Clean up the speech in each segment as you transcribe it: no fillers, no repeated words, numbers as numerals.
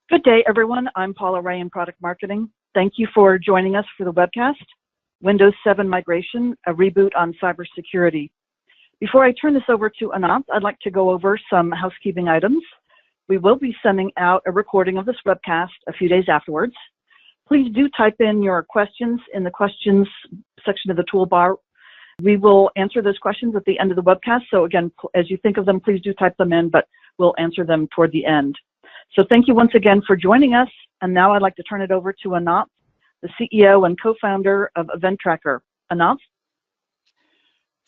Good day, everyone. I'm Paula Ray in Product Marketing. Thank you for joining us for the webcast, Windows 7 Migration, a Reboot on Cybersecurity. Before I turn this over to Anant, I'd like to go over some housekeeping items. We will be sending out a recording of this webcast a few days afterwards. Please do type in your questions in the questions section of the toolbar. We will answer those questions at the end of the webcast. So again, as you think of them, please do type them in, but we'll answer them toward the end. So thank you once again for joining us. And now I'd like to turn it over to Anant, the CEO and co-founder of Event Tracker. Anant?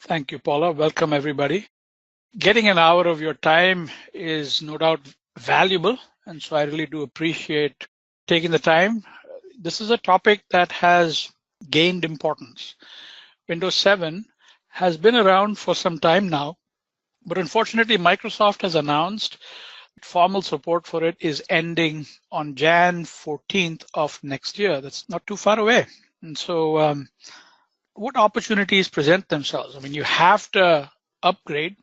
Thank you, Paula. Welcome, everybody. Getting an hour of your time is no doubt valuable, and so I really do appreciate taking the time. This is a topic that has gained importance. Windows 7 has been around for some time now, but unfortunately, Microsoft has announced formal support for it is ending on Jan 14th of next year. That's not too far away. And so what opportunities present themselves? I mean, you have to upgrade,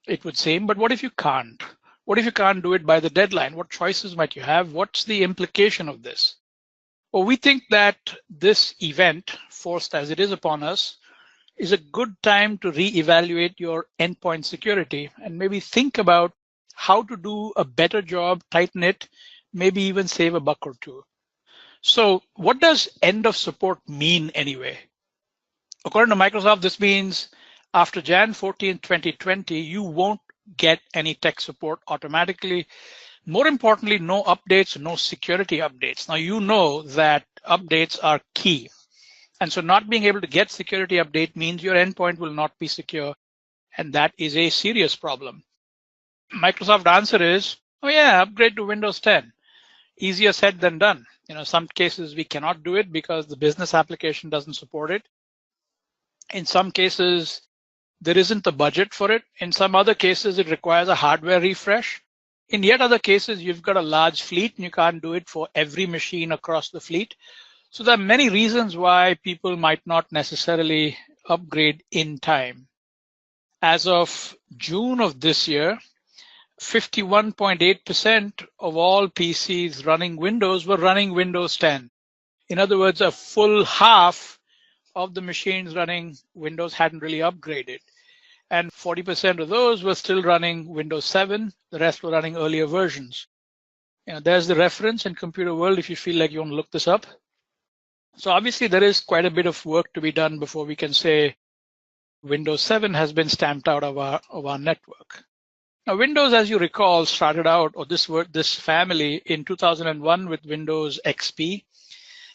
it would seem, but what if you can't? What if you can't do it by the deadline? What choices might you have? What's the implication of this? Well, we think that this event, forced as it is upon us, is a good time to reevaluate your endpoint security and maybe think about how to do a better job, tighten it, maybe even save a buck or two. So what does end of support mean anyway? According to Microsoft, this means after Jan 14, 2020, you won't get any tech support automatically. More importantly, no updates, no security updates. Now, you know that updates are key. And so not being able to get security update means your endpoint will not be secure. And that is a serious problem. Microsoft answer is, oh yeah, upgrade to Windows 10. Easier said than done. Some cases we cannot do it because the business application doesn't support it. In some cases, there isn't the budget for it. In some other cases, it requires a hardware refresh. In yet other cases, you've got a large fleet and you can't do it for every machine across the fleet. So there are many reasons why people might not necessarily upgrade in time. As of June of this year, 51.8% of all PCs running Windows were running Windows 10. In other words, a full half of the machines running Windows hadn't really upgraded. And 40% of those were still running Windows 7. The rest were running earlier versions. There's the reference in Computer World if you feel like you want to look this up. So obviously there is quite a bit of work to be done before we can say Windows 7 has been stamped out of our network. Now, Windows, as you recall, started out, or this family, in 2001 with Windows XP.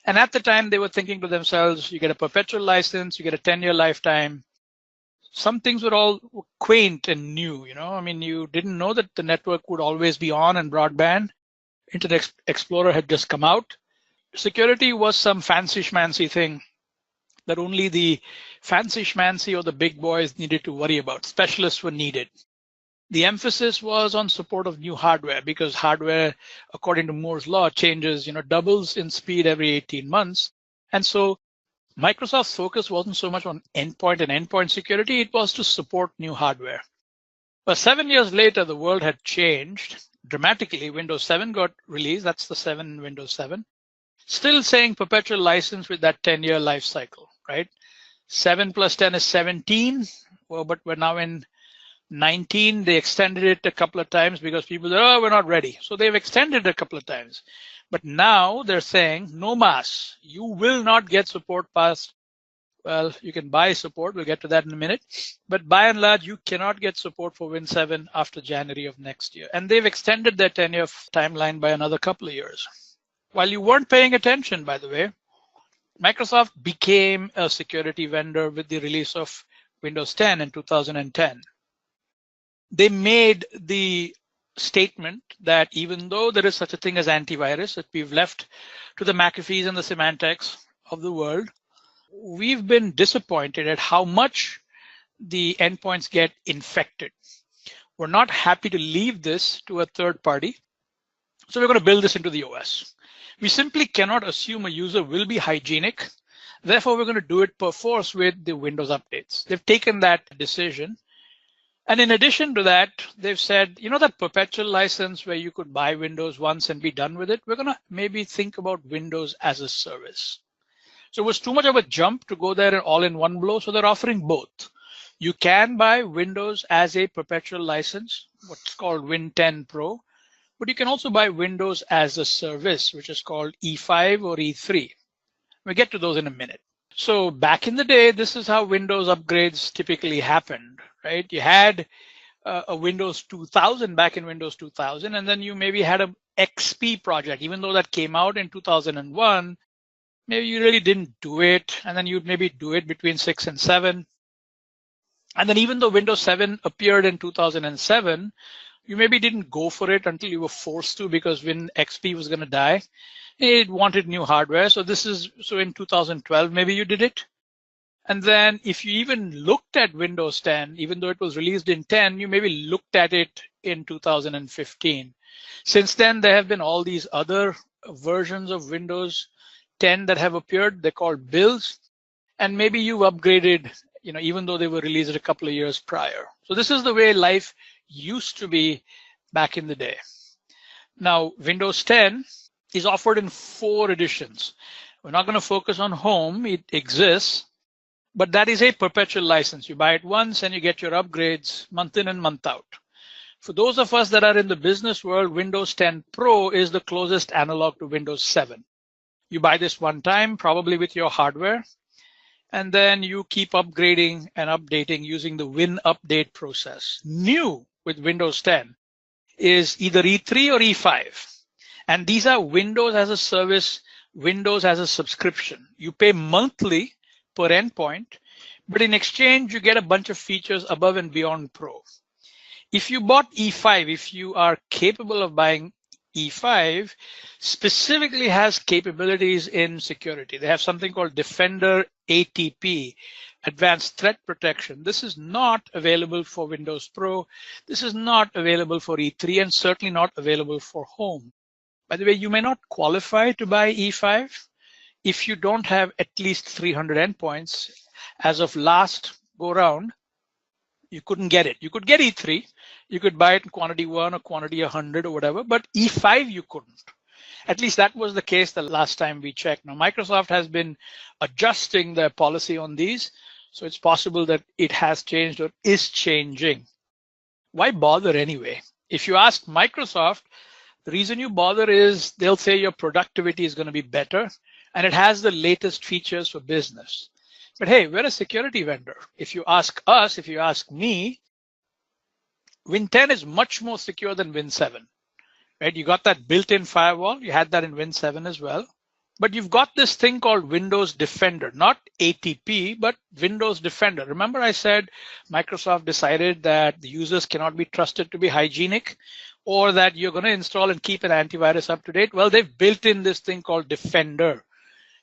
And at the time, they were thinking to themselves, you get a perpetual license, you get a 10-year lifetime. Some things were all quaint and new, I mean, you didn't know that the network would always be on and broadband. Internet Explorer had just come out. Security was some fancy schmancy thing that only the fancy schmancy or the big boys needed to worry about. Specialists were needed. The emphasis was on support of new hardware because hardware, according to Moore's law, changes, doubles in speed every 18 months. And so Microsoft's focus wasn't so much on endpoint and endpoint security, it was to support new hardware. But 7 years later, the world had changed dramatically. Windows 7 got released, that's the 7 in Windows 7. Still saying perpetual license with that 10-year life cycle, right? 7 plus 10 is 17, well, but we're now in 19, they extended it a couple of times because people said, oh, we're not ready. So they've extended it a couple of times. But now they're saying, no mas, you will not get support past, well, you can buy support. We'll get to that in a minute. But by and large, you cannot get support for Win 7 after January of next year. And they've extended their 10-year timeline by another couple of years. While you weren't paying attention, by the way, Microsoft became a security vendor with the release of Windows 10 in 2010. They made the statement that even though there is such a thing as antivirus that we've left to the McAfees and the Symantec's of the world, we've been disappointed at how much the endpoints get infected. We're not happy to leave this to a third party, so we're going to build this into the OS. We simply cannot assume a user will be hygienic Therefore, we're going to do it per force with the Windows updates. They've taken that decision. And in addition to that, they've said, you know, that perpetual license where you could buy Windows once and be done with it, we're going to maybe think about Windows as a service. So it was too much of a jump to go there all in one blow. So they're offering both. You can buy Windows as a perpetual license, what's called Win 10 Pro, but you can also buy Windows as a service, which is called E5 or E3. We'll get to those in a minute. So back in the day, this is how Windows upgrades typically happened, right? You had a Windows 2000 back in Windows 2000, and then you maybe had a XP project, even though that came out in 2001, maybe you really didn't do it, and then you'd maybe do it between 6 and 7. And then even though Windows 7 appeared in 2007, you maybe didn't go for it until you were forced to because when XP was going to die. It wanted new hardware. So in 2012, maybe you did it. And then if you even looked at Windows 10, even though it was released in 10, you maybe looked at it in 2015. Since then, there have been all these other versions of Windows 10 that have appeared. They're called builds. And maybe you've upgraded, you know, even though they were released a couple of years prior. So this is the way life used to be back in the day. Now, Windows 10 is offered in 4 editions. We're not going to focus on home. It exists, but that is a perpetual license. You buy it once and you get your upgrades month in and month out. For those of us that are in the business world, Windows 10 Pro is the closest analog to Windows 7. You buy this one time, probably with your hardware, and then you keep upgrading and updating using the Win update process. New with Windows 10 is either E3 or E5. And these are Windows as a service, Windows as a subscription. You pay monthly per endpoint, but in exchange, you get a bunch of features above and beyond Pro. If you bought E5, if you are capable of buying E5, specifically has capabilities in security. They have something called Defender ATP, Advanced Threat Protection. This is not available for Windows Pro. This is not available for E3 and certainly not available for Home. By the way, you may not qualify to buy E5 if you don't have at least 300 endpoints. As of last go round, you couldn't get it. You could get E3, you could buy it in quantity 1 or quantity 100 or whatever, but E5 you couldn't. At least that was the case the last time we checked. Now, Microsoft has been adjusting their policy on these, so it's possible that it has changed or is changing. Why bother anyway? If you ask Microsoft, the reason you bother is they'll say your productivity is going to be better and it has the latest features for business. But hey, we're a security vendor. If you ask us, if you ask me, Win 10 is much more secure than Win 7, right? You got that built-in firewall. You had that in Win 7 as well. But you've got this thing called Windows Defender, not ATP, but Windows Defender. Remember I said Microsoft decided that the users cannot be trusted to be hygienic or that you're going to install and keep an antivirus up to date? Well, they've built in this thing called Defender.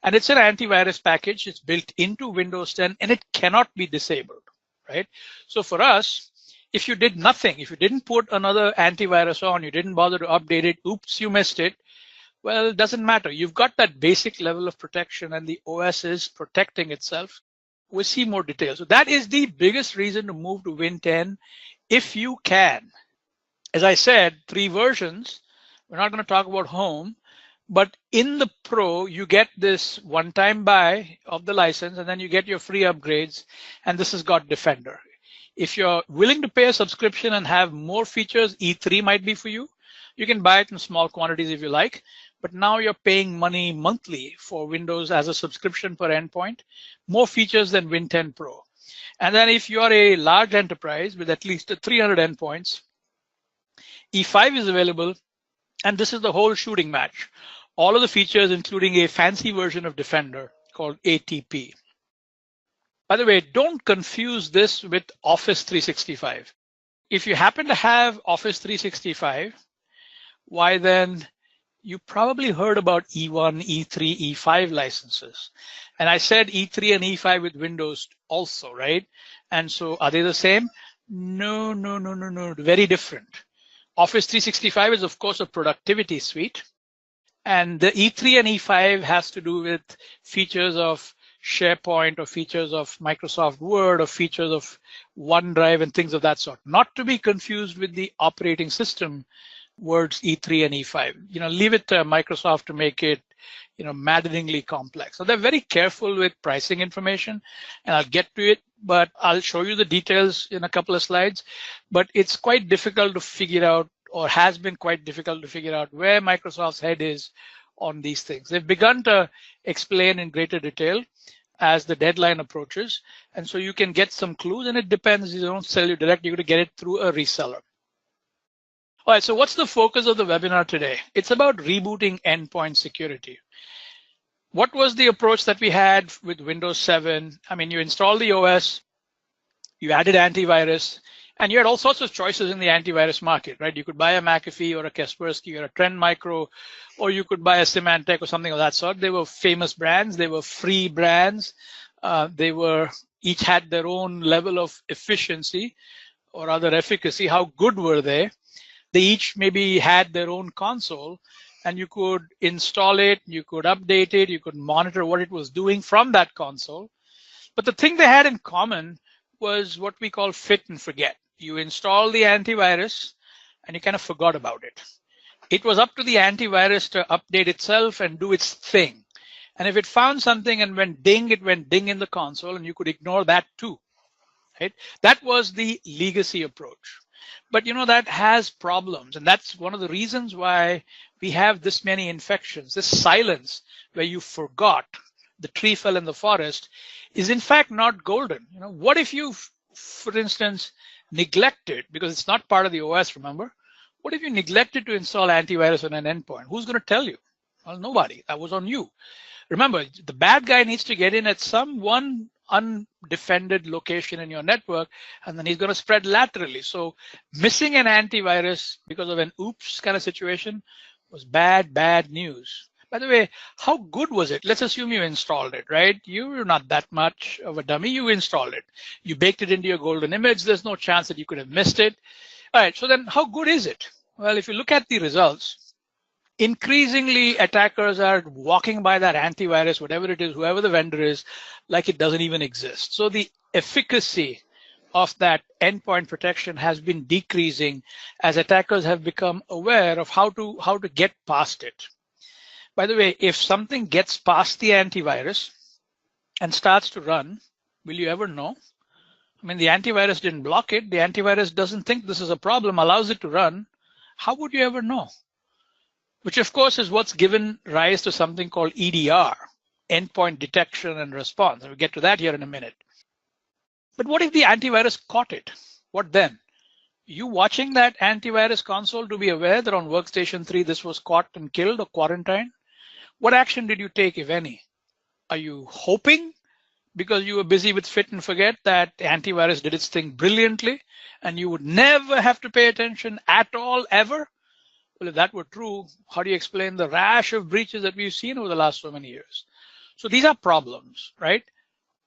And it's an antivirus package. It's built into Windows 10 and it cannot be disabled, right? So for us, if you did nothing, if you didn't put another antivirus on, you didn't bother to update it, oops, you missed it. Well, it doesn't matter. You've got that basic level of protection and the OS is protecting itself. We'll see more details. So that is the biggest reason to move to Win 10 if you can. As I said, 3 versions. We're not going to talk about home, but in the Pro, you get this one-time buy of the license and then you get your free upgrades. And this has got Defender. If you're willing to pay a subscription and have more features, E3 might be for you. You can buy it in small quantities if you like, but now you're paying money monthly for Windows as a subscription per endpoint, more features than Win 10 Pro. And then if you're a large enterprise with at least 300 endpoints, E5 is available, and this is the whole shooting match. All of the features, including a fancy version of Defender called ATP. By the way, don't confuse this with Office 365. If you happen to have Office 365, why then you probably heard about E1, E3, E5 licenses. And I said E3 and E5 with Windows also, right? And so are they the same? No, very different. Office 365 is, of course, a productivity suite. And the E3 and E5 has to do with features of SharePoint or features of Microsoft Word or features of OneDrive and things of that sort. Not to be confused with the operating system words E3 and E5. Leave it to Microsoft to make it, maddeningly complex. So they're very careful with pricing information, and I'll get to it, but I'll show you the details in a couple of slides. But it's quite difficult to figure out, or has been quite difficult to figure out, where Microsoft's head is on these things. They've begun to explain in greater detail as the deadline approaches, and so you can get some clues, and it depends. You don't sell you direct, you're going to get it through a reseller. All right, so what's the focus of the webinar today? It's about rebooting endpoint security. What was the approach that we had with Windows 7? I mean, you installed the OS, you added antivirus, and you had all sorts of choices in the antivirus market, right? You could buy a McAfee or a Kaspersky or a Trend Micro, or you could buy a Symantec or something of that sort. They were famous brands. They were free brands. Each had their own level of efficiency or rather efficacy. How good were they? They each maybe had their own console, and you could install it, you could update it, you could monitor what it was doing from that console. But the thing they had in common was what we call fit and forget. You install the antivirus and you kind of forgot about it. It was up to the antivirus to update itself and do its thing. And if it found something and went ding, it went ding in the console, and you could ignore that too. Right? That was the legacy approach. But that has problems, and that's one of the reasons why we have this many infections. This silence where you forgot, the tree fell in the forest, is in fact not golden. What if you, for instance, neglected, because it's not part of the OS, remember? What if you neglected to install antivirus on an endpoint? Who's going to tell you? Well, nobody. That was on you. Remember, the bad guy needs to get in at some one undefended location in your network, and then he's going to spread laterally. So missing an antivirus because of an oops kind of situation was bad news. By the way, how good was it? Let's assume you installed it, right? You're not that much of a dummy. You installed it. You baked it into your golden image. There's no chance that you could have missed it. All right, so then how good is it? Well, if you look at the results, increasingly attackers are walking by that antivirus, whatever it is, whoever the vendor is, like it doesn't even exist. So the efficacy of that endpoint protection has been decreasing as attackers have become aware of how to get past it. By the way, if something gets past the antivirus and starts to run, will you ever know? I mean, the antivirus didn't block it. The antivirus doesn't think this is a problem, allows it to run. How would you ever know? Which of course is what's given rise to something called EDR, endpoint detection and response. We'll get to that here in a minute. But what if the antivirus caught it? What then? You watching that antivirus console to be aware that on workstation 3 this was caught and killed or quarantined? What action did you take, if any? Are you hoping, because you were busy with fit and forget, that antivirus did its thing brilliantly and you would never have to pay attention at all, ever? Well, if that were true, how do you explain the rash of breaches that we've seen over the last so many years? So these are problems, right?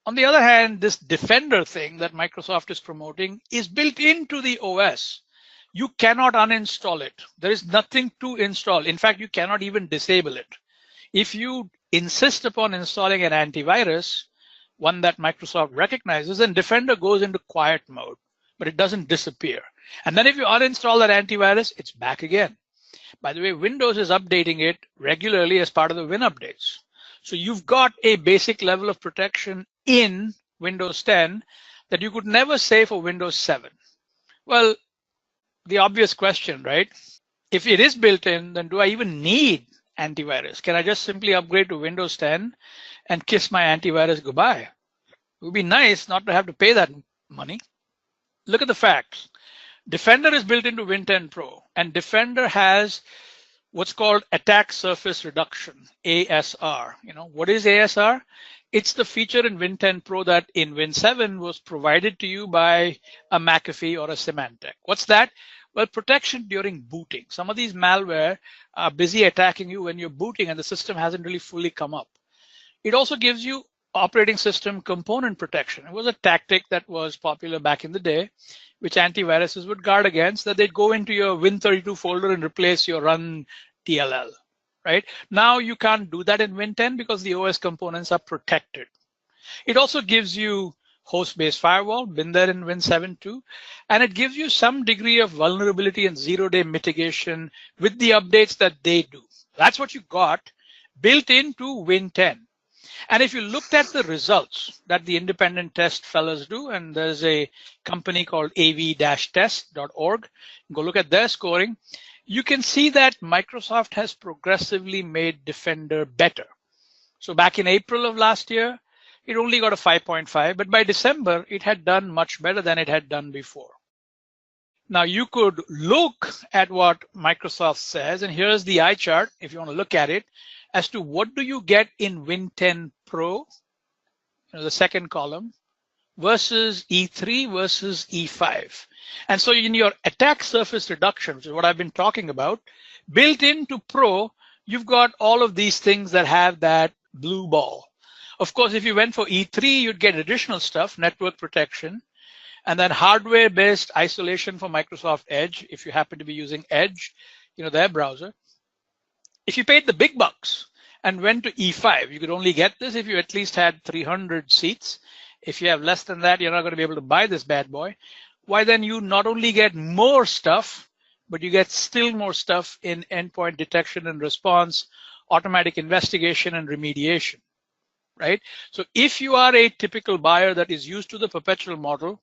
On the other hand, this Defender thing that Microsoft is promoting is built into the OS. You cannot uninstall it. There is nothing to install. In fact, you cannot even disable it. If you insist upon installing an antivirus, one that Microsoft recognizes, then Defender goes into quiet mode, but it doesn't disappear. And then if you uninstall that antivirus, it's back again. By the way, Windows is updating it regularly as part of the Win updates. So you've got a basic level of protection in Windows 10 that you could never say for Windows 7. Well, the obvious question, right? If it is built in, then do I even need antivirus? Can I just simply upgrade to Windows 10 and kiss my antivirus goodbye? It would be nice not to have to pay that money. Look at the facts. Defender is built into Win 10 Pro, and Defender has what's called attack surface reduction, ASR. What is ASR? It's the feature in Win 10 Pro that in Win 7 was provided to you by a McAfee or a Symantec. What's that? Well, protection during booting. Some of these malware are busy attacking you when you're booting and the system hasn't really fully come up. It also gives you operating system component protection. It was a tactic that was popular back in the day, which antiviruses would guard against, that they'd go into your Win32 folder and replace your run DLL, right? Now you can't do that in Win 10 because the OS components are protected. It also gives you host-based firewall, been there in Win 7 too, and it gives you some degree of vulnerability and zero-day mitigation with the updates that they do. That's what you got built into Win 10. And if you looked at the results that the independent test fellows do, and there's a company called av-test.org, go look at their scoring, you can see that Microsoft has progressively made Defender better. So back in April of last year, it only got a 5.5, but by December, it had done much better than it had done before. Now you could look at what Microsoft says, and here's the eye chart if you want to look at it, as to what do you get in Win 10 Pro, the second column, versus E3 versus E5. And so in your attack surface reduction, which is what I've been talking about, built into Pro, you've got all of these things that have that blue ball. Of course, if you went for E3, you'd get additional stuff, network protection, and then hardware-based isolation for Microsoft Edge, if you happen to be using Edge, their browser. If you paid the big bucks and went to E5, you could only get this if you at least had 300 seats. If you have less than that, you're not going to be able to buy this bad boy. Why then you not only get more stuff, but you get still more stuff in endpoint detection and response, automatic investigation and remediation, right? So if you are a typical buyer that is used to the perpetual model,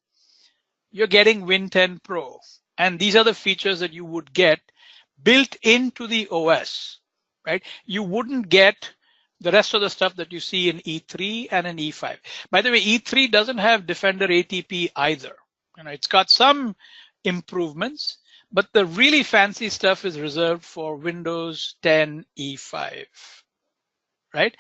you're getting Win 10 Pro. And these are the features that you would get built into the OS, right? You wouldn't get the rest of the stuff that you see in E3 and in E5. By the way, E3 doesn't have Defender ATP either. It's got some improvements, but the really fancy stuff is reserved for Windows 10 E5, right?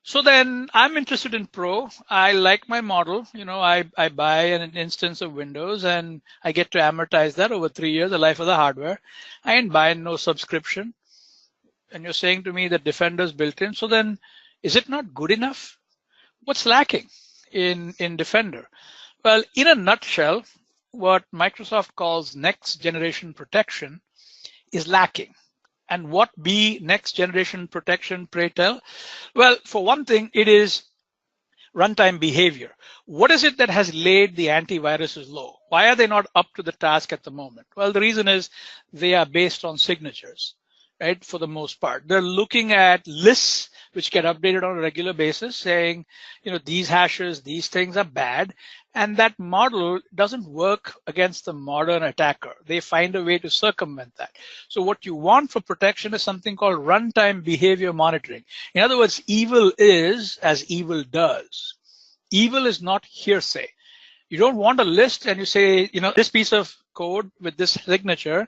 So then I'm interested in Pro. I like my model. I buy an instance of Windows and I get to amortize that over 3 years, the life of the hardware. I ain't buying no subscription. And you're saying to me that Defender's built in. So then is it not good enough? What's lacking in Defender? Well, in a nutshell, what Microsoft calls next generation protection is lacking. And what be next generation protection, pray tell? Well, for one thing, it is runtime behavior. What is it that has laid the antiviruses low? Why are they not up to the task at the moment? Well, the reason is they are based on signatures, right? For the most part, they're looking at lists which get updated on a regular basis saying, these hashes, these things are bad. And that model doesn't work against the modern attacker. They find a way to circumvent that. So what you want for protection is something called runtime behavior monitoring. In other words, evil is as evil does. Evil is not hearsay. You don't want a list and you say, this piece of code with this signature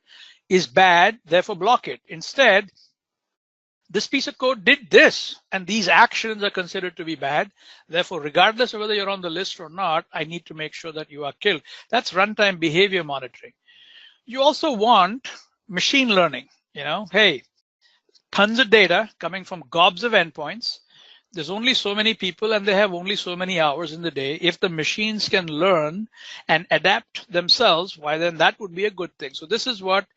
is bad, therefore block it. Instead, this piece of code did this, and these actions are considered to be bad. Therefore, regardless of whether you're on the list or not, I need to make sure that you are killed. That's runtime behavior monitoring. You also want machine learning. Hey, tons of data coming from gobs of endpoints. There's only so many people and they have only so many hours in the day. If the machines can learn and adapt themselves, why then that would be a good thing. So this is what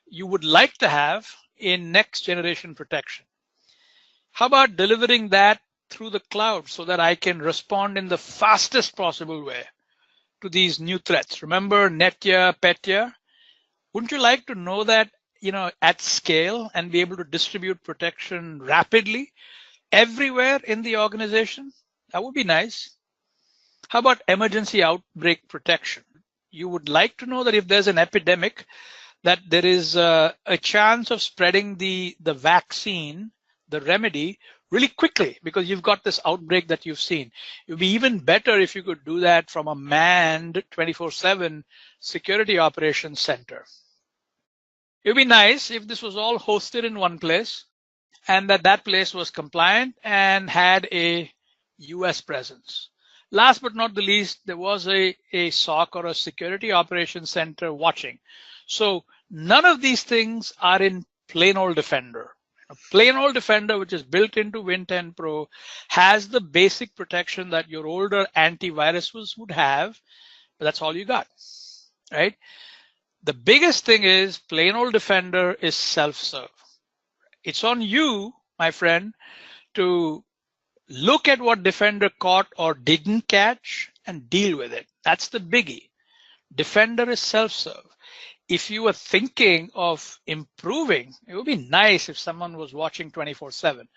you would like to have in next generation protection. How about delivering that through the cloud so that I can respond in the fastest possible way to these new threats? Remember Netya, Petya? Wouldn't you like to know that, at scale and be able to distribute protection rapidly everywhere in the organization? That would be nice. How about emergency outbreak protection? You would like to know that if there's an epidemic, that there is a chance of spreading the vaccine, the remedy, really quickly because you've got this outbreak that you've seen. It would be even better if you could do that from a manned 24/7 security operations center. It would be nice if this was all hosted in one place and that place was compliant and had a US presence. Last but not the least, there was a SOC or a security operations center watching. So none of these things are in plain old Defender. A plain old Defender, which is built into Win 10 Pro, has the basic protection that your older antiviruses would have, but that's all you got, right? The biggest thing is plain old Defender is self-serve. It's on you, my friend, to Look at what Defender caught or didn't catch and deal with it. That's the biggie. Defender is self-serve. If you were thinking of improving, it would be nice if someone was watching 24/7.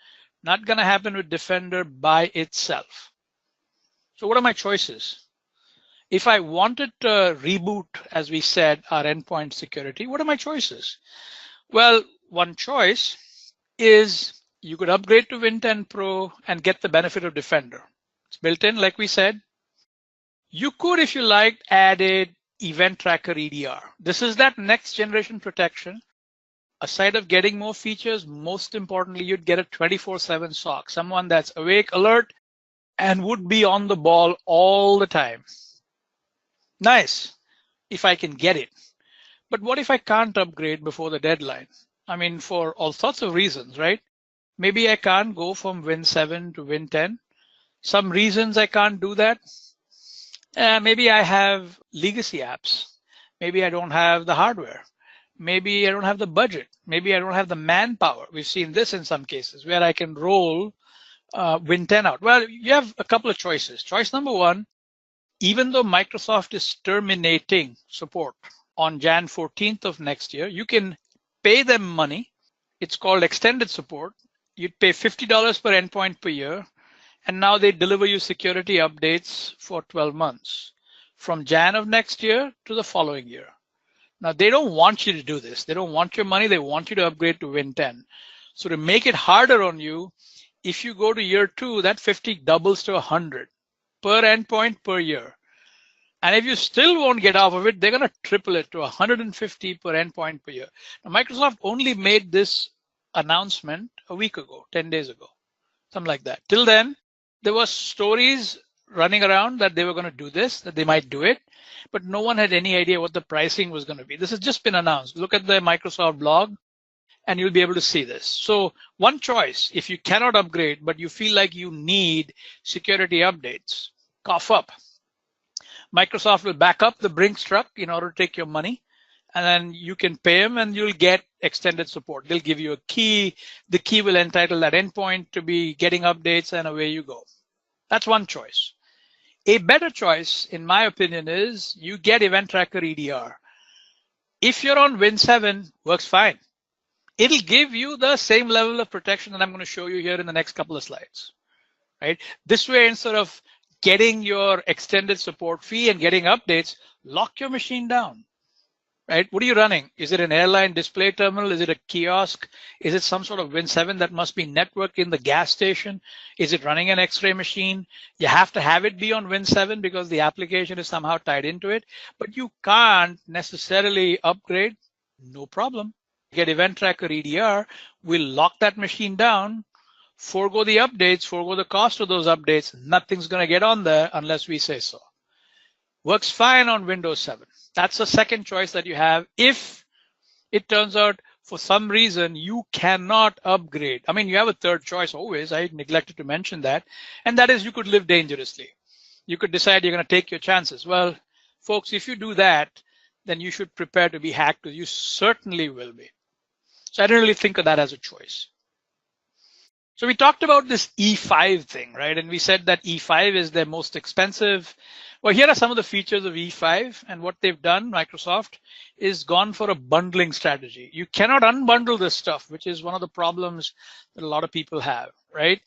Not going to happen with Defender by itself. So what are my choices? If I wanted to reboot, as we said, our endpoint security, what are my choices? Well, one choice is you could upgrade to Win 10 Pro and get the benefit of Defender. It's built in, like we said. You could, if you liked, added Event Tracker EDR. This is that next generation protection. Aside of getting more features, most importantly, you'd get a 24/7 SOC, someone that's awake, alert, and would be on the ball all the time. Nice, if I can get it. But what if I can't upgrade before the deadline? I mean, for all sorts of reasons, right? Maybe I can't go from Win 7 to Win 10. Some reasons I can't do that. Maybe I have legacy apps. Maybe I don't have the hardware. Maybe I don't have the budget. Maybe I don't have the manpower. We've seen this in some cases where I can roll Win 10 out. Well, you have a couple of choices. Choice number one, even though Microsoft is terminating support on Jan 14th of next year, you can pay them money. It's called extended support. You'd pay $50 per endpoint per year. And now they deliver you security updates for 12 months from Jan of next year to the following year. Now, they don't want you to do this. They don't want your money. They want you to upgrade to Win 10. So to make it harder on you, if you go to year 2, that 50 doubles to 100 per endpoint per year. And if you still won't get off of it, they're going to triple it to 150 per endpoint per year. Now, Microsoft only made this announcement a week ago, 10 days ago, something like that. Till then, there were stories running around that they were going to do this, that they might do it, but no one had any idea what the pricing was going to be. This has just been announced. Look at the Microsoft blog and you'll be able to see this. So one choice, if you cannot upgrade, but you feel like you need security updates, cough up. Microsoft will back up the Brinks truck in order to take your money, and then you can pay them and you'll get extended support. They'll give you a key. The key will entitle that endpoint to be getting updates, and away you go. That's one choice. A better choice, in my opinion, is you get Event Tracker EDR. If you're on Win 7, works fine. It'll give you the same level of protection that I'm going to show you here in the next couple of slides. Right? This way, instead of getting your extended support fee and getting updates, lock your machine down. Right? What are you running? Is it an airline display terminal? Is it a kiosk? Is it some sort of Win 7 that must be networked in the gas station? Is it running an X-ray machine? You have to have it be on Win 7 because the application is somehow tied into it, but you can't necessarily upgrade. No problem. Get Event Tracker EDR, we'll lock that machine down, forego the updates, forego the cost of those updates. Nothing's going to get on there unless we say so. Works fine on Windows 7. That's the second choice that you have if it turns out for some reason you cannot upgrade. I mean, you have a third choice always. I neglected to mention that. And that is you could live dangerously. You could decide you're going to take your chances. Well, folks, if you do that, then you should prepare to be hacked because you certainly will be. So I didn't really think of that as a choice. So we talked about this E5 thing, right? And we said that E5 is their most expensive. Well, here are some of the features of E5, and what they've done, Microsoft, is gone for a bundling strategy. You cannot unbundle this stuff, which is one of the problems that a lot of people have, right?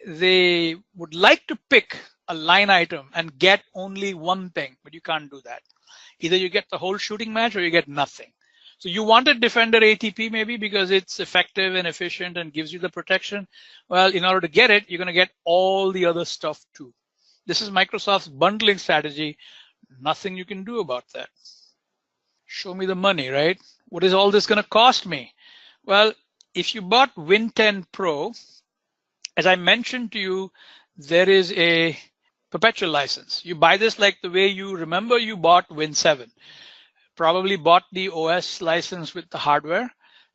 They would like to pick a line item and get only one thing, but you can't do that. Either you get the whole shooting match or you get nothing. So you wanted Defender ATP maybe because it's effective and efficient and gives you the protection. Well, in order to get it, you're going to get all the other stuff too. This is Microsoft's bundling strategy. Nothing you can do about that. Show me the money, right? What is all this going to cost me? Well, if you bought Win 10 Pro, as I mentioned to you, there is a perpetual license. You buy this like the way you remember you bought Win 7. Probably bought the OS license with the hardware.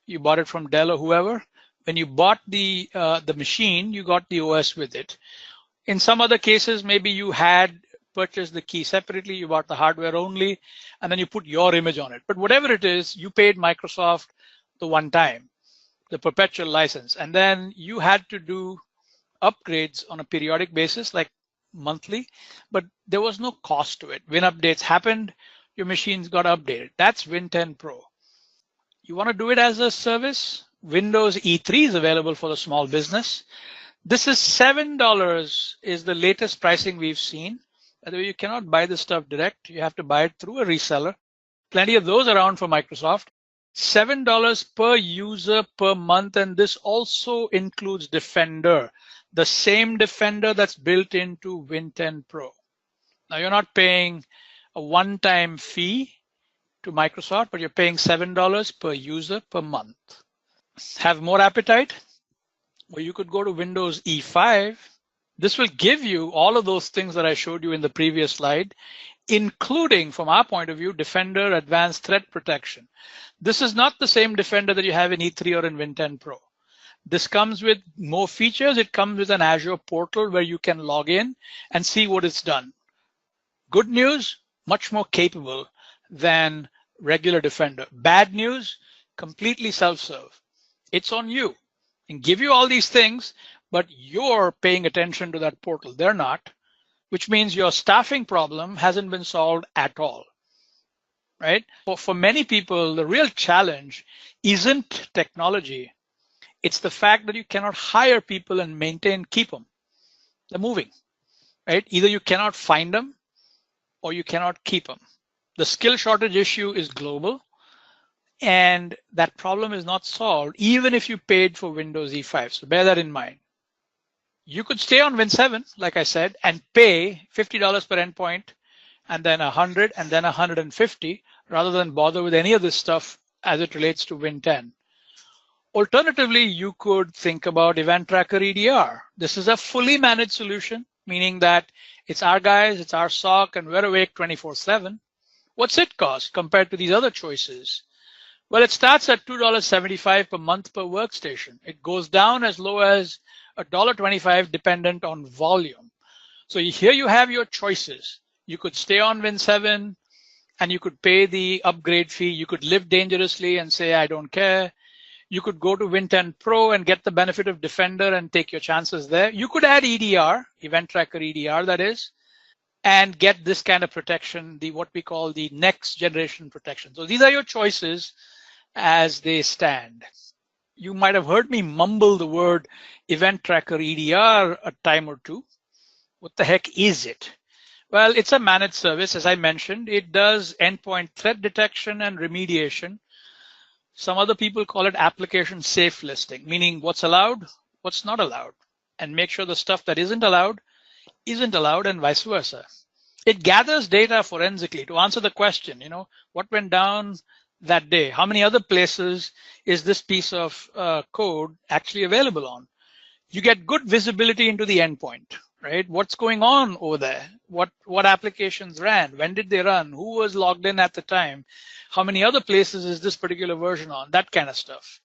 You bought it from Dell or whoever. When you bought the machine, you got the OS with it. In some other cases, maybe you had purchased the key separately, you bought the hardware only, and then you put your image on it. But whatever it is, you paid Microsoft the one time, the perpetual license. And then you had to do upgrades on a periodic basis, like monthly, but there was no cost to it. When updates happened, your machines got updated. That's Win 10 Pro. You want to do it as a service? Windows E3 is available for the small business. This is $7 is the latest pricing we've seen. By the way, you cannot buy this stuff direct. You have to buy it through a reseller. Plenty of those around for Microsoft. $7 per user per month, and this also includes Defender, the same Defender that's built into Win 10 Pro. Now you're not paying a one-time fee to Microsoft, but you're paying $7 per user per month. Have more appetite? Well, you could go to Windows E5. This will give you all of those things that I showed you in the previous slide, including, from our point of view, Defender Advanced Threat Protection. This is not the same Defender that you have in E3 or in Win 10 Pro. This comes with more features. It comes with an Azure portal where you can log in and see what it's done. Good news, much more capable than regular Defender. Bad news, completely self-serve. It's on you. And give you all these things, but you're paying attention to that portal. They're not, which means your staffing problem hasn't been solved at all, right? For many people, the real challenge isn't technology. It's the fact that you cannot hire people and keep them. They're moving, right? Either you cannot find them or you cannot keep them. The skill shortage issue is global. And that problem is not solved even if you paid for Windows E5. So bear that in mind. You could stay on Win 7, like I said, and pay $50 per endpoint, and then $100, and then $150, rather than bother with any of this stuff as it relates to Win 10. Alternatively, you could think about Event Tracker EDR. This is a fully managed solution, meaning that it's our guys, it's our SOC, and we're awake 24/7. What's it cost compared to these other choices? Well, it starts at $2.75 per month per workstation. It goes down as low as $1.25 dependent on volume. So here you have your choices. You could stay on Win 7 and you could pay the upgrade fee. You could live dangerously and say, I don't care. You could go to Win 10 Pro and get the benefit of Defender and take your chances there. You could add EDR, Event Tracker EDR that is, and get this kind of protection, what we call the next generation protection. So these are your choices as they stand. You might have heard me mumble the word Event Tracker EDR a time or two. What the heck is it? Well, it's a managed service, as I mentioned. It does endpoint threat detection and remediation. Some other people call it application safe listing, meaning what's allowed, what's not allowed, and make sure the stuff that isn't allowed, and vice versa. It gathers data forensically to answer the question, what went down that day? How many other places is this piece of code actually available on? You get good visibility into the endpoint, right? What's going on over there? What applications ran? When did they run? Who was logged in at the time? How many other places is this particular version on? That kind of stuff.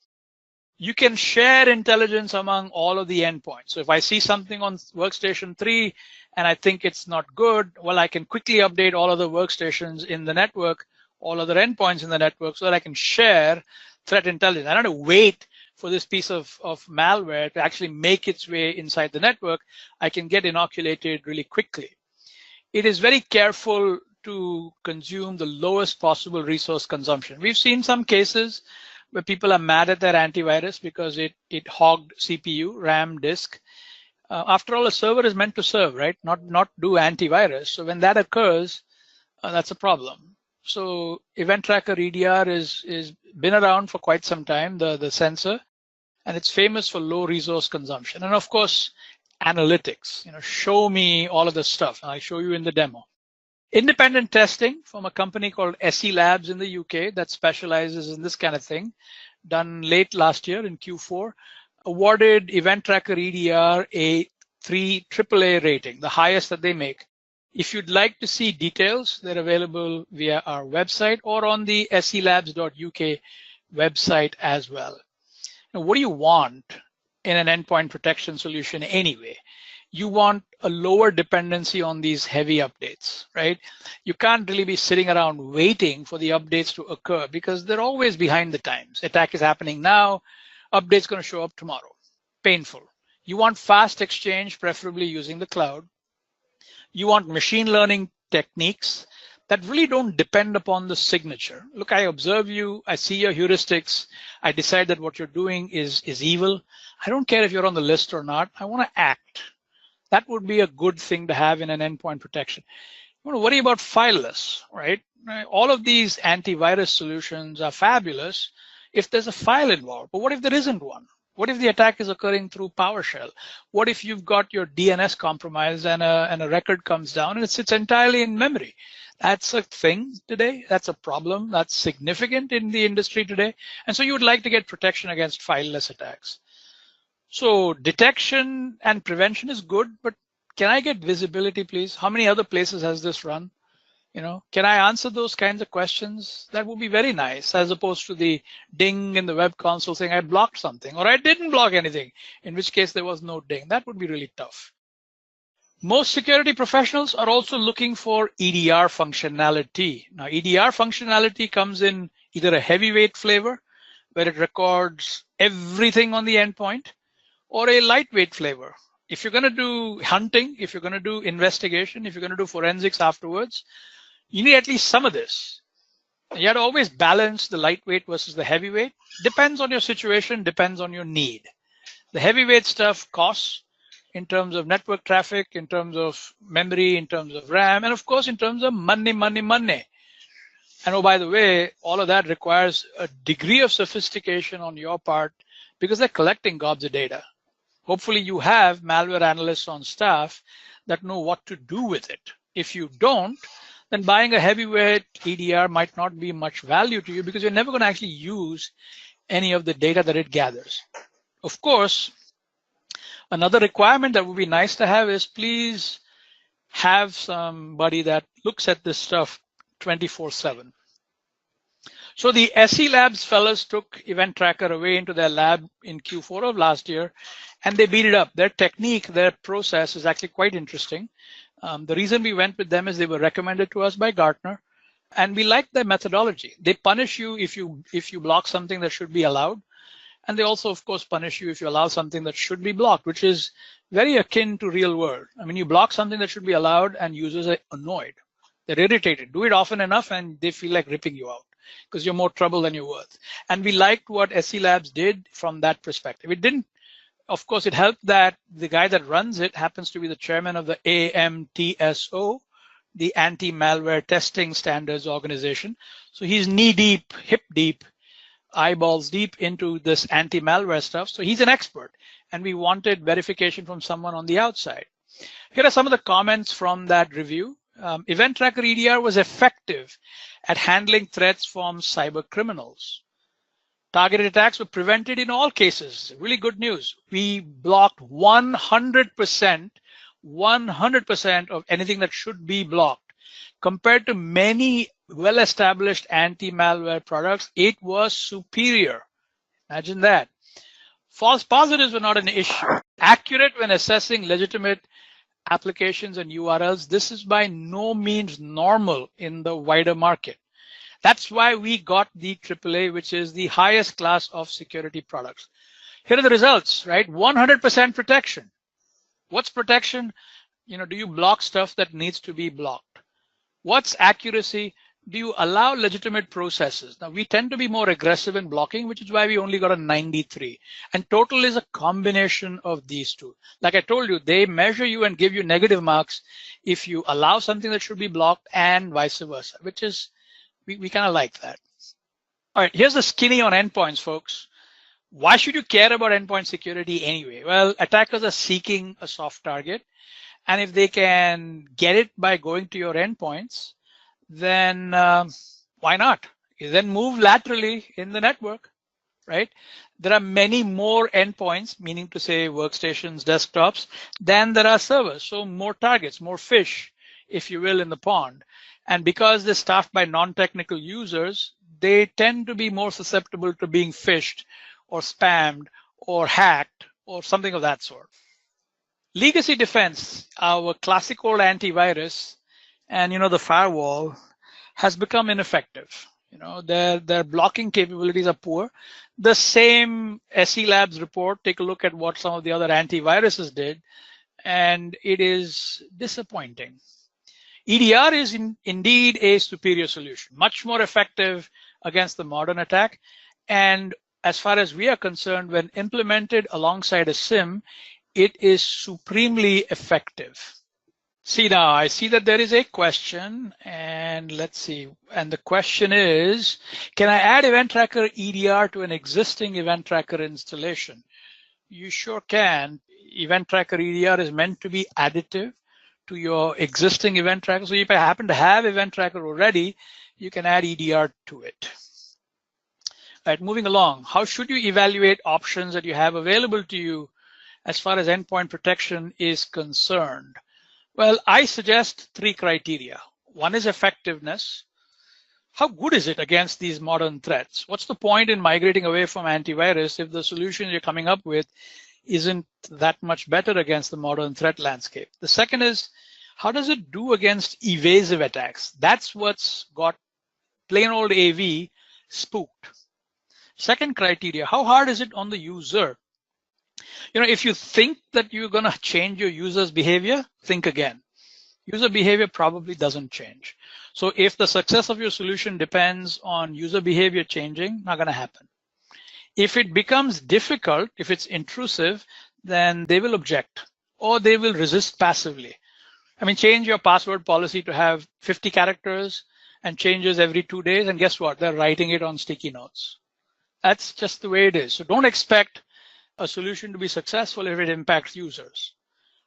You can share intelligence among all of the endpoints. So if I see something on workstation 3 and I think it's not good, well, I can quickly update all other workstations in the network, all other endpoints in the network, so that I can share threat intelligence. I don't have to wait for this piece of malware to actually make its way inside the network. I can get inoculated really quickly. It is very careful to consume the lowest possible resource consumption. We've seen some cases where people are mad at their antivirus because it hogged CPU, RAM, disk. After all, a server is meant to serve, right? Not do antivirus. So when that occurs, that's a problem. So Event Tracker EDR is been around for quite some time, the sensor, and it's famous for low resource consumption. And of course, analytics, show me all of this stuff. And I'll show you in the demo. Independent testing from a company called SE Labs in the UK that specializes in this kind of thing, done late last year in Q4, awarded Event Tracker EDR a 3 AAA rating, the highest that they make. If you'd like to see details, they're available via our website or on the selabs.uk website as well. Now, what do you want in an endpoint protection solution anyway? You want a lower dependency on these heavy updates, right? You can't really be sitting around waiting for the updates to occur because they're always behind the times. Attack is happening now, update's going to show up tomorrow. Painful. You want fast exchange, preferably using the cloud. You want machine learning techniques that really don't depend upon the signature. Look, I observe you, I see your heuristics, I decide that what you're doing is evil. I don't care if you're on the list or not. I want to act. That would be a good thing to have in an endpoint protection. You want to worry about fileless, right? All of these antivirus solutions are fabulous if there's a file involved. But what if there isn't one? What if the attack is occurring through PowerShell? What if you've got your DNS compromised and a record comes down and it sits entirely in memory? That's a thing today. That's a problem that's significant in the industry today. And so you would like to get protection against fileless attacks. So detection and prevention is good, but can I get visibility, please? How many other places has this run? Can I answer those kinds of questions? That would be very nice, as opposed to the ding in the web console saying I blocked something or I didn't block anything, in which case there was no ding. That would be really tough. Most security professionals are also looking for EDR functionality. Now, EDR functionality comes in either a heavyweight flavor, where it records everything on the endpoint, or a lightweight flavor. If you're going to do hunting, if you're going to do investigation, if you're going to do forensics afterwards, you need at least some of this. You have to always balance the lightweight versus the heavyweight. Depends on your situation, depends on your need. The heavyweight stuff costs in terms of network traffic, in terms of memory, in terms of RAM, and of course in terms of money. And oh, by the way, all of that requires a degree of sophistication on your part because they're collecting gobs of data. Hopefully you have malware analysts on staff that know what to do with it. If you don't, then buying a heavyweight EDR might not be much value to you because you're never going to actually use any of the data that it gathers. Of course, another requirement that would be nice to have is please have somebody that looks at this stuff 24/7. So the SE Labs fellas took Event Tracker away into their lab in Q4 of last year, and they beat it up. Their technique, their process is actually quite interesting. The reason we went with them is they were recommended to us by Gartner, and we like their methodology. They punish you if you block something that should be allowed, and they also, of course, punish you if you allow something that should be blocked, which is very akin to real world. I mean, you block something that should be allowed, and users are annoyed. They're irritated. Do it often enough, and they feel like ripping you out because you're more trouble than you're worth. And we liked what SE Labs did from that perspective. It didn't. Of course, it helped that the guy that runs it happens to be the chairman of the AMTSO, the Anti-Malware Testing Standards Organization. So he's knee deep, hip deep, eyeballs deep into this anti-malware stuff. So he's an expert, and we wanted verification from someone on the outside. Here are some of the comments from that review. Event Tracker EDR was effective at handling threats from cyber criminals. Targeted attacks were prevented in all cases. Really good news. We blocked 100% of anything that should be blocked. Compared to many well-established anti-malware products, it was superior. Imagine that. False positives were not an issue. Accurate when assessing legitimate applications and URLs. This is by no means normal in the wider market. That's why we got the AAA, which is the highest class of security products. Here are the results, right? 100% protection. What's protection? Do you block stuff that needs to be blocked? What's accuracy? Do you allow legitimate processes? Now, we tend to be more aggressive in blocking, which is why we only got a 93. And total is a combination of these two. Like I told you, they measure you and give you negative marks if you allow something that should be blocked and vice versa, which is we kind of like that. All right, here's the skinny on endpoints, folks. Why should you care about endpoint security anyway? Well, attackers are seeking a soft target. And if they can get it by going to your endpoints, then why not? You then move laterally in the network, right? There are many more endpoints, meaning to say workstations, desktops, than there are servers. So more targets, more fish, if you will, in the pond. And because they're staffed by non-technical users, they tend to be more susceptible to being phished or spammed or hacked or something of that sort. Legacy defense, our classic old antivirus, and the firewall has become ineffective. Their blocking capabilities are poor. The same SE Labs report, take a look at what some of the other antiviruses did, and it is disappointing. EDR is indeed a superior solution, much more effective against the modern attack. And as far as we are concerned, when implemented alongside a SIM, it is supremely effective. See, now I see that there is a question, and let's see. And the question is, can I add Event Tracker EDR to an existing Event Tracker installation? You sure can. Event Tracker EDR is meant to be additive to your existing Event Tracker. So if I happen to have Event Tracker already, you can add EDR to it. All right, moving along. How should you evaluate options that you have available to you as far as endpoint protection is concerned? Well, I suggest 3 criteria. One is effectiveness. How good is it against these modern threats? What's the point in migrating away from antivirus if the solution you're coming up with isn't that much better against the modern threat landscape? The second is, how does it do against evasive attacks? That's what's got plain old AV spooked. Second criteria, how hard is it on the user? If you think that you're going to change your user's behavior, think again. User behavior probably doesn't change. So if the success of your solution depends on user behavior changing, not going to happen. If it becomes difficult, if it's intrusive, then they will object or they will resist passively. I mean, change your password policy to have 50 characters and changes every 2 days, and guess what? They're writing it on sticky notes. That's just the way it is. So don't expect a solution to be successful if it impacts users.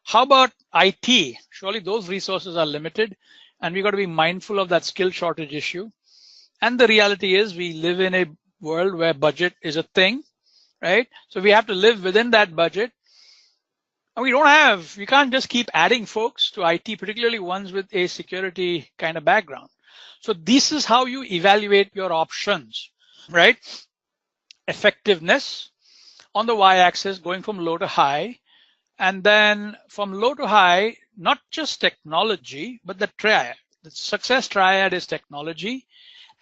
How about IT? Surely those resources are limited, and we got to be mindful of that skill shortage issue. And the reality is we live in a world where budget is a thing, right? So we have to live within that budget. And we can't just keep adding folks to IT, particularly ones with a security kind of background. So this is how you evaluate your options, right? Effectiveness on the y-axis going from low to high, and then from low to high, not just technology, but the triad. The success triad is technology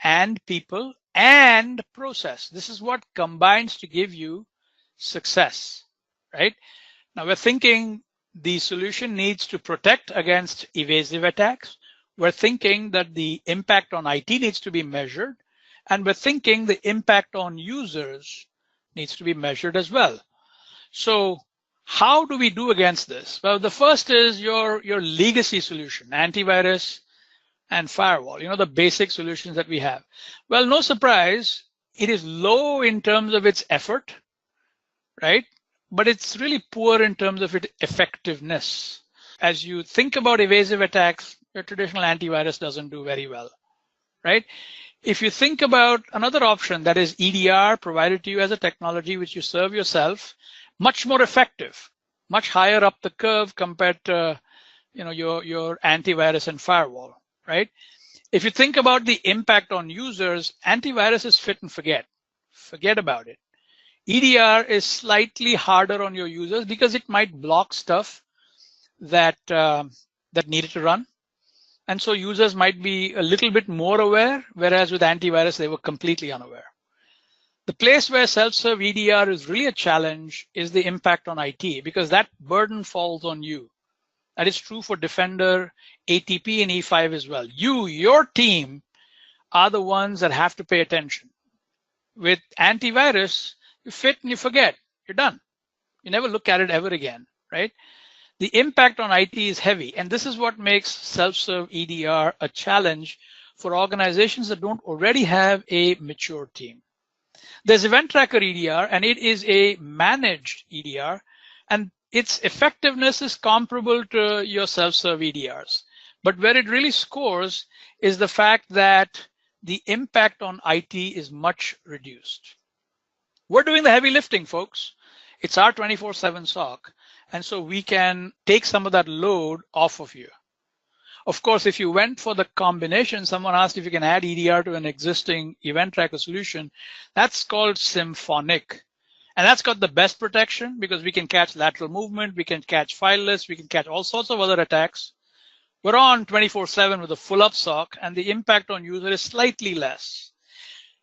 and people and process. This is what combines to give you success, right? Now we're thinking the solution needs to protect against evasive attacks. We're thinking that the impact on IT needs to be measured, and we're thinking the impact on users needs to be measured as well. So how do we do against this? Well, the first is your legacy solution, antivirus and firewall, the basic solutions that we have. Well, no surprise, it is low in terms of its effort, right? But it's really poor in terms of its effectiveness. As you think about evasive attacks, your traditional antivirus doesn't do very well, right? If you think about another option, that is EDR provided to you as a technology which you serve yourself, much more effective, much higher up the curve compared to your antivirus and firewall, right? If you think about the impact on users, antivirus is fit and forget. Forget about it. EDR is slightly harder on your users because it might block stuff that needed to run. And so users might be a little bit more aware, whereas with antivirus, they were completely unaware. The place where self-serve EDR is really a challenge is the impact on IT, because that burden falls on you. That is true for Defender, ATP, and E5 as well. Your team are the ones that have to pay attention. With antivirus, you fit and you forget, you're done. You never look at it ever again, right? The impact on IT is heavy, and this is what makes self-serve EDR a challenge for organizations that don't already have a mature team. There's Event Tracker EDR, and it is a managed EDR, and its effectiveness is comparable to your self-serve EDRs. But where it really scores is the fact that the impact on IT is much reduced. We're doing the heavy lifting, folks. It's our 24/7 SOC. And so we can take some of that load off of you. Of course, if you went for the combination, someone asked if you can add EDR to an existing Event Tracker solution. That's called Symphonic. And that's got the best protection because we can catch lateral movement, we can catch file lists, we can catch all sorts of other attacks. We're on 24/7 with a full up SOC, and the impact on user is slightly less.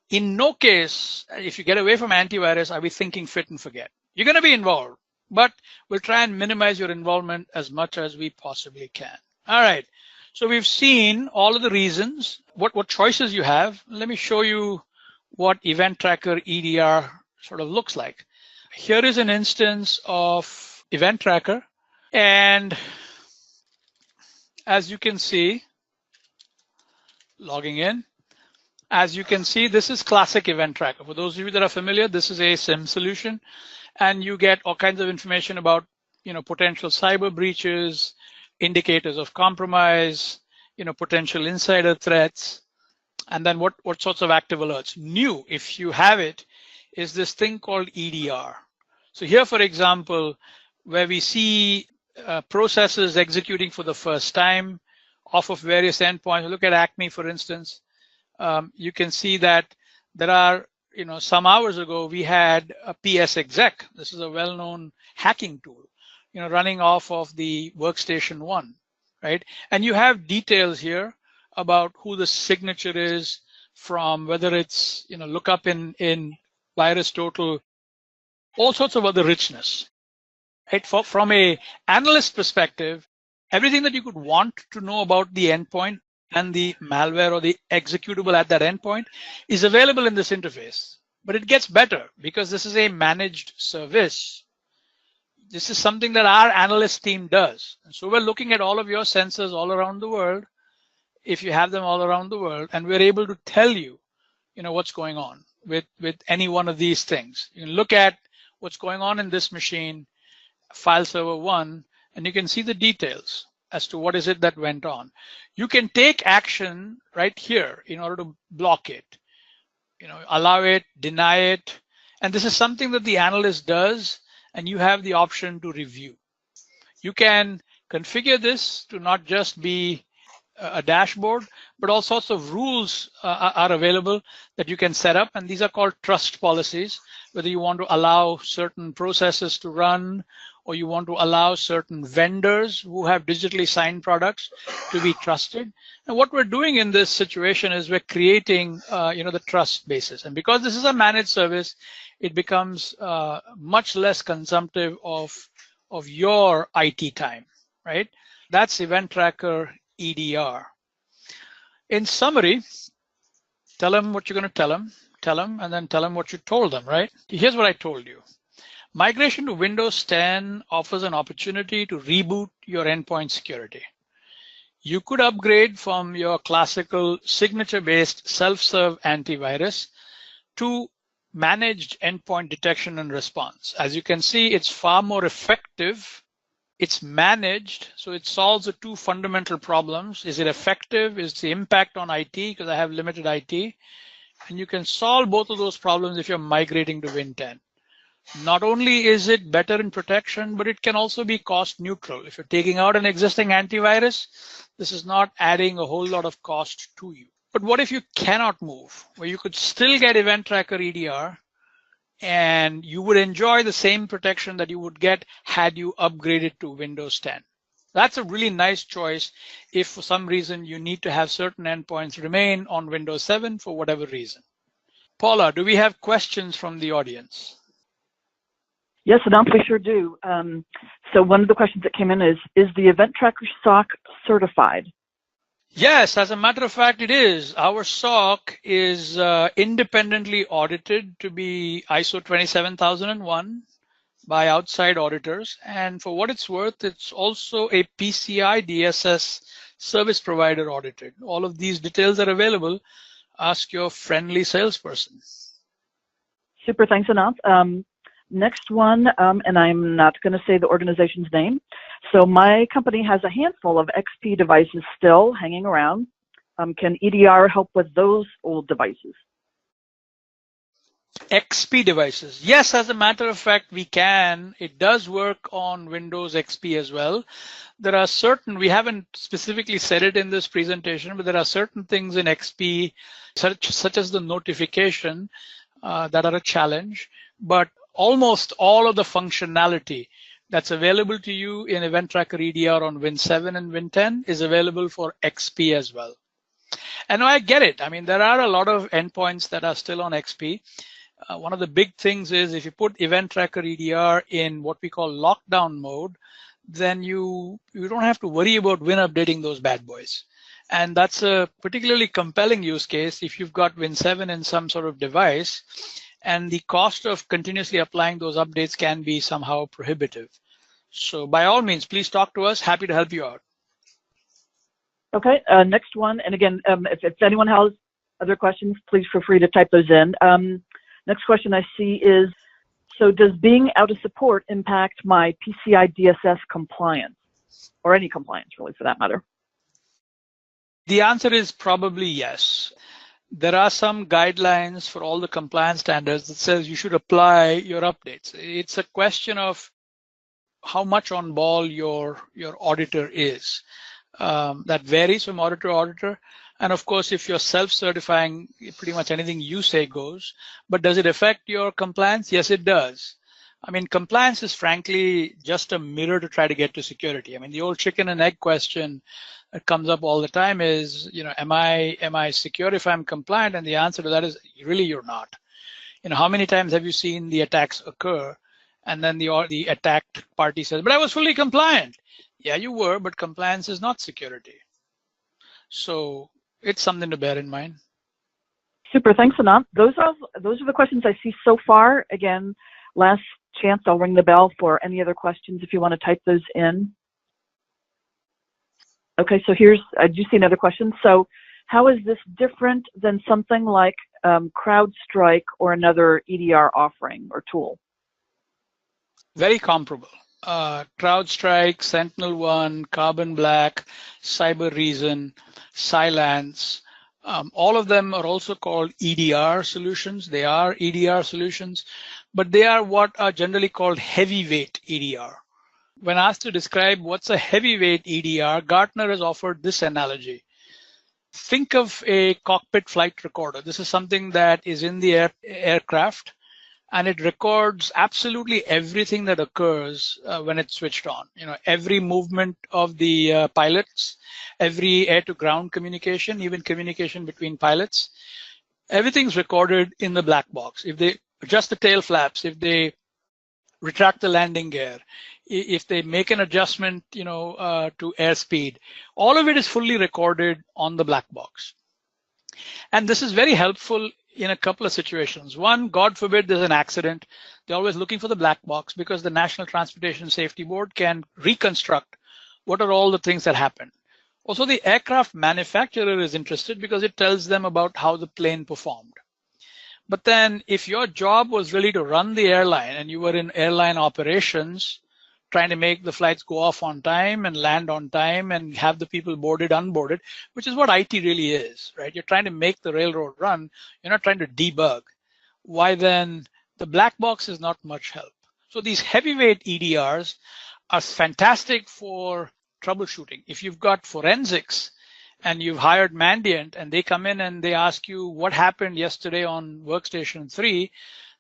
In no case, if you get away from antivirus, are we thinking fit and forget. You're going to be involved, but we'll try and minimize your involvement as much as we possibly can. All right. So we've seen all of the reasons, what choices you have. Let me show you what Event Tracker EDR sort of looks like. Here is an instance of Event Tracker. And as you can see, logging in, as you can see, this is classic Event Tracker. For those of you that are familiar, this is a SIM solution, and you get all kinds of information about, potential cyber breaches, indicators of compromise, potential insider threats, and then what sorts of active alerts. New, if you have it, is this thing called EDR. So here, for example, where we see processes executing for the first time off of various endpoints. Look at Acme, for instance. You can see that there are, some hours ago, we had a PS exec. This is a well-known hacking tool, running off of the workstation 1, right? And you have details here about who the signature is from, whether it's, look up in VirusTotal, all sorts of other richness, right? From a analyst perspective, everything that you could want to know about the endpoint and the malware or the executable at that endpoint is available in this interface. But it gets better because this is a managed service. This is something that our analyst team does. And so we're looking at all of your sensors all around the world, if you have them all around the world, and we're able to tell you, what's going on with any one of these things. You can look at what's going on in this machine, file server 1, and you can see the details as to what is it that went on. You can take action right here in order to block it, allow it, deny it. And this is something that the analyst does, and you have the option to review. You can configure this to not just be a dashboard, but all sorts of rules are available that you can set up. And these are called trust policies, whether you want to allow certain processes to run, or you want to allow certain vendors who have digitally signed products to be trusted. And what we're doing in this situation is we're creating, the trust basis. And because this is a managed service, it becomes much less consumptive of your IT time, right? That's Event Tracker EDR. In summary, tell them what you're going to tell them, and then tell them what you told them, right? Here's what I told you. Migration to Windows 10 offers an opportunity to reboot your endpoint security. You could upgrade from your classical signature-based self-serve antivirus to managed endpoint detection and response. As you can see, it's far more effective. It's managed, so it solves the two fundamental problems. Is it effective? Is the impact on IT? Because I have limited IT. And you can solve both of those problems if you're migrating to Win 10. Not only is it better in protection, but it can also be cost neutral. If you're taking out an existing antivirus, this is not adding a whole lot of cost to you. But what if you cannot move, where you could still get Event Tracker EDR and you would enjoy the same protection that you would get had you upgraded to Windows 10? That's a really nice choice if for some reason you need to have certain endpoints remain on Windows 7 for whatever reason. Paula, do we have questions from the audience? Yes, Anant, we sure do. So one of the questions that came in is the Event Tracker SOC certified? Yes, as a matter of fact, it is. Our SOC is independently audited to be ISO 27001 by outside auditors. And for what it's worth, it's also a PCI DSS service provider audited. All of these details are available. Ask your friendly salesperson. Super, thanks, Anant. Next one, and I'm not going to say the organization's name. So my company has a handful of XP devices still hanging around. Can EDR help with those old devices? XP devices. Yes, as a matter of fact, we can. It does work on Windows XP as well. There are certain, we haven't specifically said it in this presentation, but there are certain things in XP, such as the notification, that are a challenge. But almost all of the functionality that's available to you in Event Tracker EDR on Win 7 and Win 10 is available for XP as well. And I get it. I mean, there are a lot of endpoints that are still on XP. One of the big things is if you put Event Tracker EDR in what we call lockdown mode, then you don't have to worry about Win updating those bad boys. And that's a particularly compelling use case if you've got Win 7 in some sort of device, and the cost of continuously applying those updates can be somehow prohibitive. So by all means, please talk to us. Happy to help you out. Okay, next one. And again, if anyone has other questions, please feel free to type those in. Next question I see is, so does being out of support impact my PCI DSS compliance, or any compliance really for that matter? The answer is probably yes. There are some guidelines for all the compliance standards that says you should apply your updates. It's a question of how much on ball your auditor is. That varies from auditor to auditor. And of course, if you're self-certifying, pretty much anything you say goes. But does it affect your compliance? Yes, it does. I mean, compliance is frankly just a mirror to try to get to security. I mean, the old chicken and egg question that comes up all the time is, am I secure if I'm compliant? And the answer to that is really you're not. How many times have you seen the attacks occur and then the attacked party says, but I was fully compliant. Yeah, you were, but compliance is not security. So it's something to bear in mind. Super, thanks, Anant. Those are the questions I see so far. Again, last chance, I'll ring the bell for any other questions if you want to type those in. Okay, so I do see another question. So how is this different than something like CrowdStrike or another EDR offering or tool? Very comparable. CrowdStrike, SentinelOne, Carbon Black, CyberReason, Cylance, all of them are also called EDR solutions. They are EDR solutions, but they are what are generally called heavyweight EDR. When asked to describe what's a heavyweight EDR, Gartner has offered this analogy. Think of a cockpit flight recorder. This is something that is in the aircraft, and it records absolutely everything that occurs when it's switched on. Every movement of the pilots, every air-to-ground communication, even communication between pilots. Everything's recorded in the black box. If they adjust the tail flaps, if they retract the landing gear, if they make an adjustment, to airspeed, all of it is fully recorded on the black box. And this is very helpful in a couple of situations. One, God forbid there's an accident. They're always looking for the black box because the National Transportation Safety Board can reconstruct what are all the things that happened. Also, the aircraft manufacturer is interested because it tells them about how the plane performed. But then if your job was really to run the airline and you were in airline operations, trying to make the flights go off on time and land on time and have the people boarded, unboarded, which is what IT really is, right? You're trying to make the railroad run. You're not trying to debug. Why then the black box is not much help. So these heavyweight EDRs are fantastic for troubleshooting. If you've got forensics and you've hired Mandiant and they come in and they ask you what happened yesterday on workstation 3,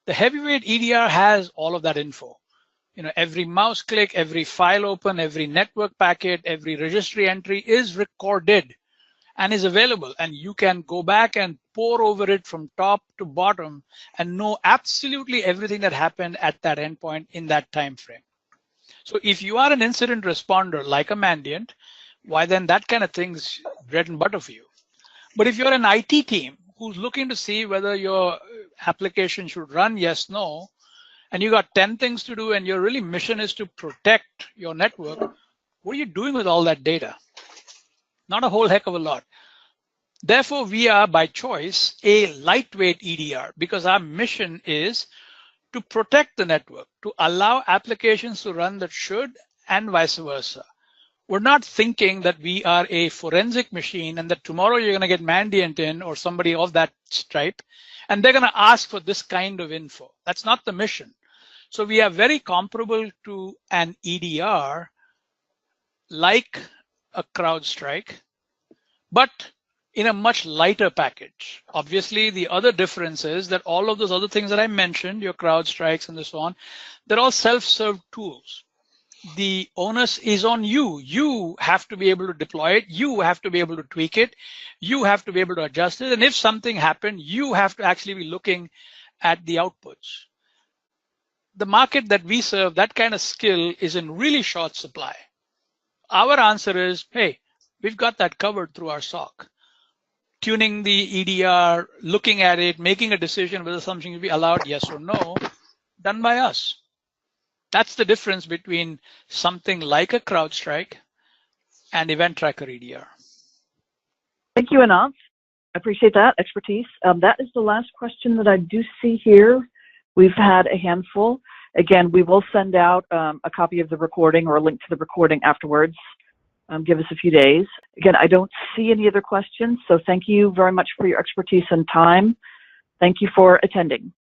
the heavyweight EDR has all of that info. Every mouse click, every file open, every network packet, every registry entry is recorded and is available. And you can go back and pore over it from top to bottom and know absolutely everything that happened at that endpoint in that time frame. So if you are an incident responder like a Mandiant, why then that kind of thing's bread and butter for you. But if you're an IT team who's looking to see whether your application should run yes, no, and you got 10 things to do and your really mission is to protect your network, what are you doing with all that data? Not a whole heck of a lot. Therefore, we are by choice a lightweight EDR because our mission is to protect the network, to allow applications to run that should and vice versa. We're not thinking that we are a forensic machine and that tomorrow you're going to get Mandiant in or somebody of that stripe, and they're going to ask for this kind of info. That's not the mission. So we are very comparable to an EDR like a CrowdStrike, but in a much lighter package. Obviously, the other difference is that all of those other things that I mentioned, your CrowdStrikes and so on, they're all self-serve tools. the onus is on you. You have to be able to deploy it. You have to be able to tweak it. You have to be able to adjust it. And if something happened, you have to actually be looking at the outputs. The market that we serve, that kind of skill is in really short supply. Our answer is, hey, we've got that covered through our SOC. Tuning the EDR, looking at it, making a decision whether something should be allowed, yes or no, done by us. That's the difference between something like a CrowdStrike and Event Tracker EDR. Thank you, Anant. I appreciate that expertise. That is the last question that I do see here. We've had a handful. Again, we will send out a copy of the recording or a link to the recording afterwards. Give us a few days. Again, I don't see any other questions, so thank you very much for your expertise and time. Thank you for attending.